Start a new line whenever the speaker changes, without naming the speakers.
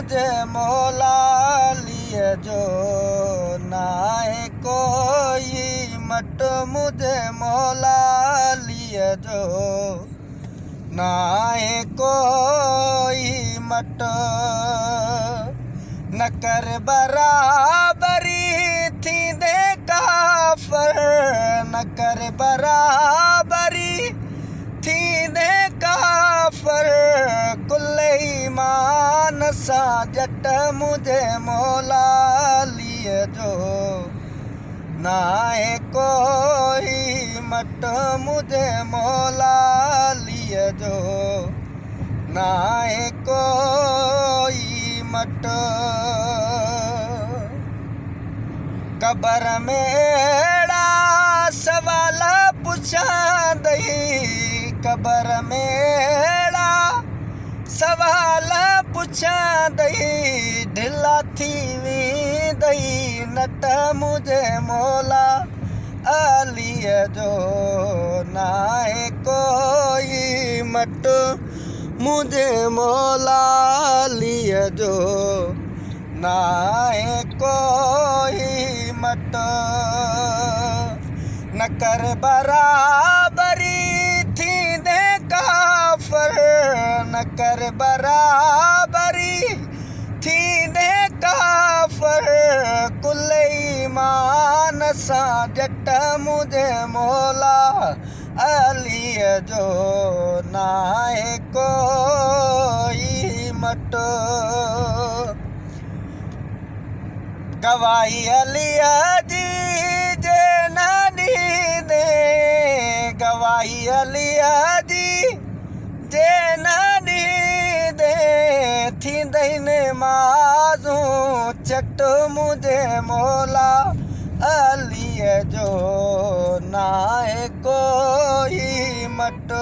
मुझे मौला लिए जो नाहे कोई मट मुझे मौला लिए जो नाहे कोई मट न कर बराबरी थी दे काफर न कर बराबरी थी दे काफर कुल ईमान सा जट मुझे मौला लिए जो नाहे कोई मट मुझे मौला लिए जो नाहे कोई मट कबर में अहिड़ा सवाल पुछा दई कबर में अहिड़ा सवाल पुछा दई ढिला थी वेंदई नट मुझे मौला अलीअ जो नाहे कोई मट मुझे मौला अलीअ जो नाहे कोई मट न कर बराबरी थी दे काफर न कर बराबरी थी दे काफर कुल ईमान सा जट मुझे मौला अलीअ जो नाहे कोई मट गवाही अलीअ जी जे न ॾींदे गवाही अलीअ जी जे न ॾींदे थींदई नमाज़ूं चट मुझे मौला अलीअ जो नाहे कोई मट